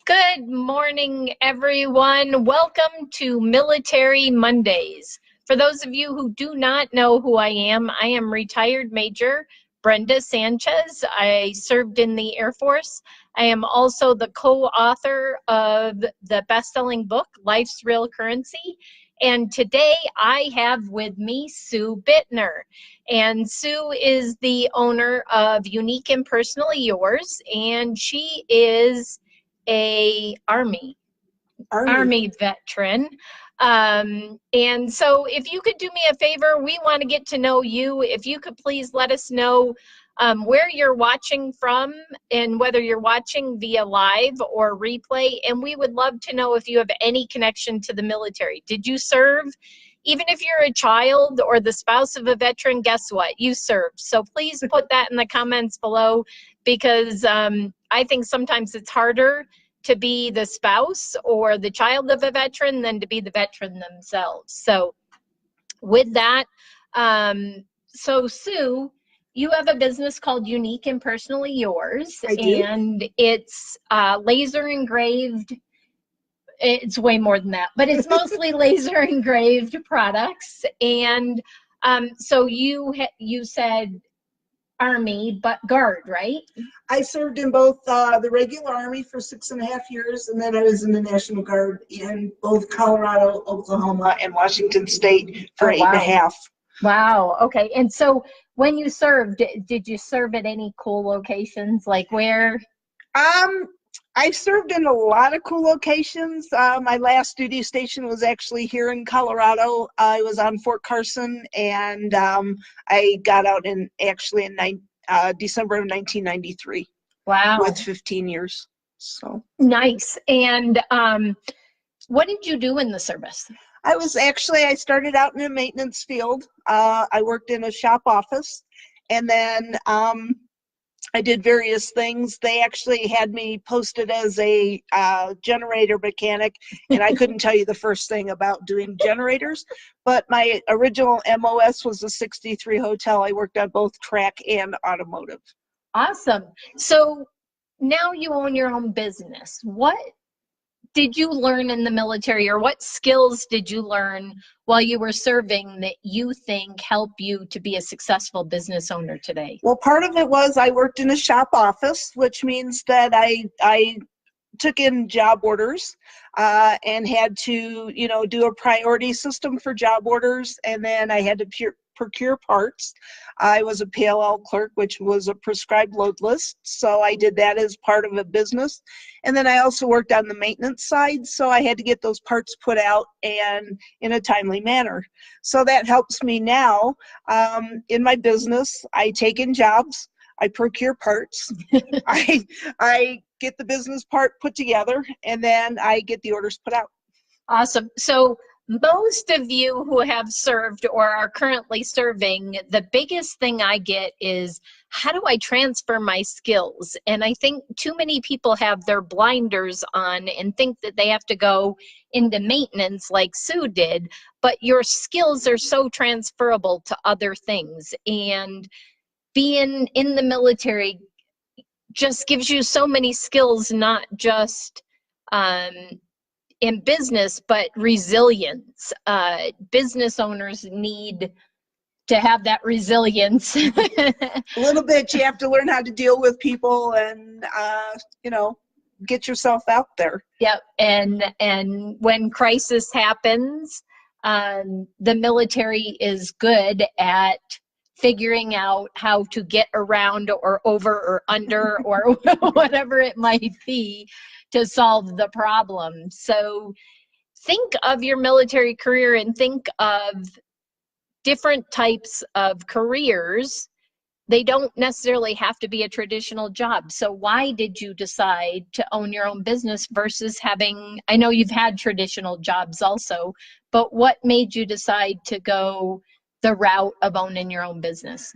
Good morning, everyone. Welcome to Military Mondays. For those of you who do not know who I am retired Major Brenda Sanchez. I served in the Air Force. I am also the co-author of the best-selling book, Life's Real Currency. And today I have with me Sue Bittner. And Sue is the owner of Unique and Personally Yours, and she is a Army veteran. And so if you could do me a favor, we want to get to know you. If you could please let us know where you're watching from and whether you're watching via live or replay. And we would love to know if you have any connection to the military. Did you serve? Even if you're a child or the spouse of a veteran, guess what? You served. So please put that in the comments below, because I think sometimes it's harder to be the spouse or the child of a veteran than to be the veteran themselves. So with that, so Sue, you have a business called Unique and Personally Yours. I do. And it's laser engraved. It's way more than that, but it's mostly laser engraved products. And so you said Army, but Guard, right? I served in both the regular Army for 6.5 years, and then I was in the National Guard in both Colorado, Oklahoma, and Washington State for 8.5. Wow. Okay. And so when you served, did you serve at any cool locations? Like where? I've served in a lot of cool locations. My last duty station was actually here in Colorado. I was on Fort Carson, and I got out in December of 1993. Wow. With 15 years. So nice. And what did you do in the service? I started out in the maintenance field. I worked in a shop office, and then I did various things. They actually had me posted as a generator mechanic, and I couldn't tell you the first thing about doing generators, but my original MOS was a 63 hotel. I worked on both track and automotive. Awesome. So now you own your own business. What did you learn in the military, or what skills did you learn while you were serving that you think help you to be a successful business owner today? Well, part of it was I worked in a shop office, which means that I took in job orders and had to, do a priority system for job orders, and then I had to procure parts. I was a PLL clerk, which was a prescribed load list, so I did that as part of a business. And then I also worked on the maintenance side, so I had to get those parts put out and in a timely manner. So that helps me now in my business. I take in jobs, I procure parts, I get the business part put together, and then I get the orders put out. Awesome. So most of you who have served or are currently serving, the biggest thing I get is, how do I transfer my skills? And I think too many people have their blinders on and think that they have to go into maintenance like Sue did, but your skills are so transferable to other things. And being in the military just gives you so many skills, not just in business, but resilience. Business owners need to have that resilience. A little bit. You have to learn how to deal with people and, get yourself out there. Yep. And when crisis happens, the military is good at figuring out how to get around or over or under or whatever it might be to solve the problem. So think of your military career and think of different types of careers. They don't necessarily have to be a traditional job. So why did you decide to own your own business versus having, I know you've had traditional jobs also, but what made you decide to go the route of owning your own business?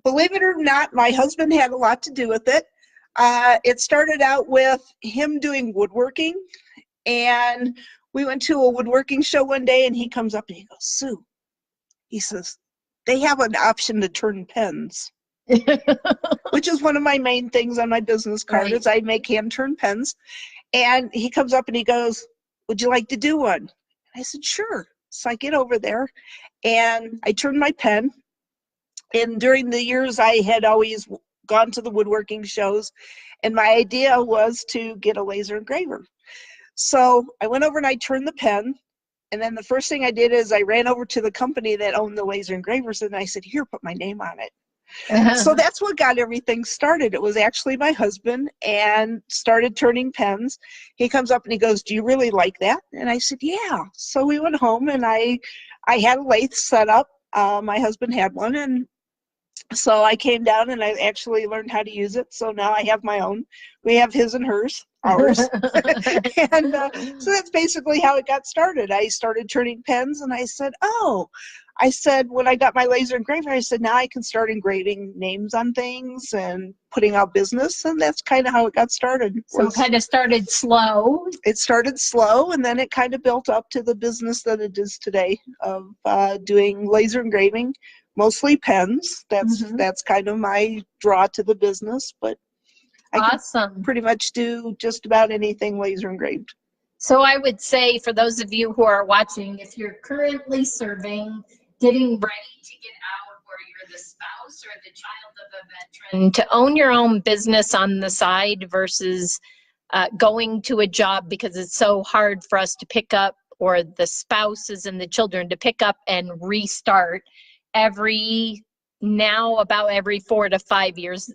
Believe it or not, my husband had a lot to do with it. It started out with him doing woodworking, and we went to a woodworking show one day, and he comes up and he goes, "Sue," he says, "they have an option to turn pens." Which is one of my main things on my business card, is I make hand turn pens. And he comes up and he goes, would you like to do one? I said, sure. So I get over there and I turn my pen. And during the years, I had always gone to the woodworking shows, and my idea was to get a laser engraver. So I went over and I turned the pen, and then the first thing I did is I ran over to the company that owned the laser engravers, and I said, here, put my name on it. So that's what got everything started. It was actually my husband, and started turning pens. He comes up and he goes, do you really like that? And I said, yeah. So we went home, and I had a lathe set up. My husband had one, and so I came down and I actually learned how to use it. So now I have my own. We have his and hers, ours. And so that's basically how it got started. I started turning pens, and I said, oh, I said, when I got my laser engraver, I said, now I can start engraving names on things and putting out business. And that's kind of how it got started. So it kind of started slow. It started slow, and then it kind of built up to the business that it is today of doing laser engraving. Mostly pens. That's kind of my draw to the business, but I can pretty much do just about anything laser engraved. So I would say, for those of you who are watching, if you're currently serving, getting ready to get out, or you're the spouse or the child of a veteran, to own your own business on the side versus going to a job, because it's so hard for us to pick up, or the spouses and the children to pick up and restart about every 4 to 5 years.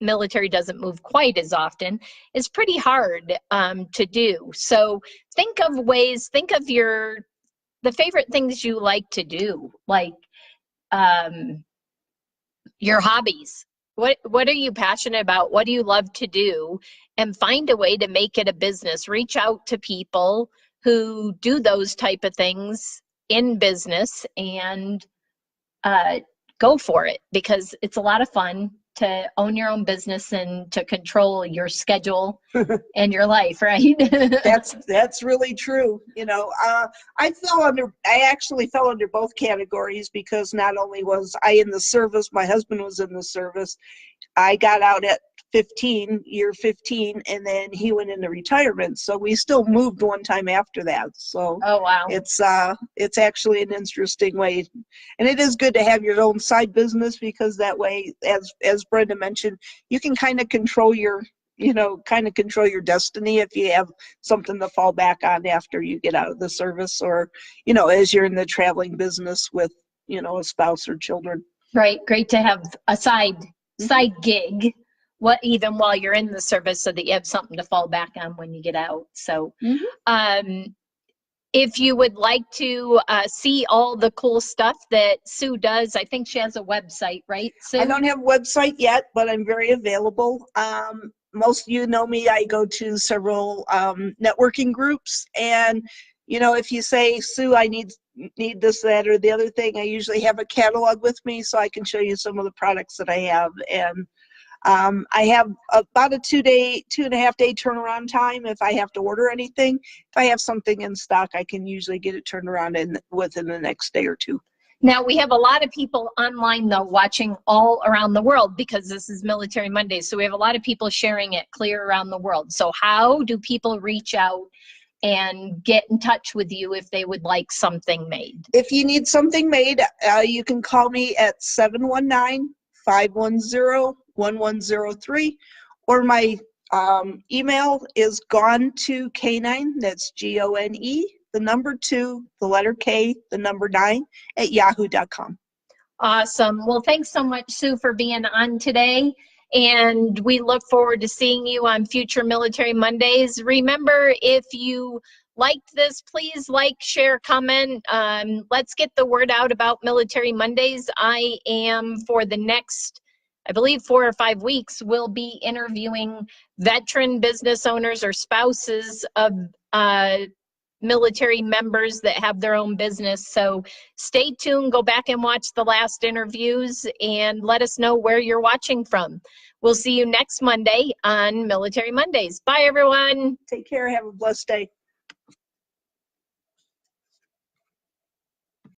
Military doesn't move quite as often. It's pretty hard to do. So think of the favorite things you like to do, like your hobbies. What are you passionate about? What do you love to do? And find a way to make it a business. Reach out to people who do those type of things in business, and go for it, because it's a lot of fun to own your own business and to control your schedule and your life, right? That's really true. You know, I actually fell under both categories, because not only was I in the service, my husband was in the service. I got out at year 15, and then he went into retirement. So we still moved one time after that. So oh wow, it's actually an interesting way, and it is good to have your own side business, because that way, as Brenda mentioned, you can kind of control your destiny if you have something to fall back on after you get out of the service, or as you're in the traveling business with a spouse or children. Right. Great to have a side gig, even while you're in the service, so that you have something to fall back on when you get out. So if you would like to see all the cool stuff that Sue does, I think she has a website, right, Sue? I don't have a website yet, but I'm very available. Most of you know me. I go to several networking groups, and if you say, Sue, I need this, that, or the other thing, I usually have a catalog with me, so I can show you some of the products that I have. And I have about a 2.5 day turnaround time if I have to order anything. If I have something in stock, I can usually get it turned around within the next day or two. Now, we have a lot of people online, though, watching all around the world, because this is Military Mondays. So we have a lot of people sharing it clear around the world. So how do people reach out and get in touch with you if they would like something made? If you need something made, you can call me at 719-510-1103, or my email is gone2k9, that's GONE, the number 2, the letter K, the number 9, at yahoo.com. Awesome. Well, thanks so much, Sue, for being on today. And we look forward to seeing you on future Military Mondays. Remember, if you liked this, please like, share, comment. Let's get the word out about Military Mondays. I am, for the next, I believe, 4 or 5 weeks, will be interviewing veteran business owners or spouses of military members that have their own business. So stay tuned, go back and watch the last interviews, and let us know where you're watching from. We'll see you next Monday on Military Mondays. Bye, everyone. Take care. Have a blessed day.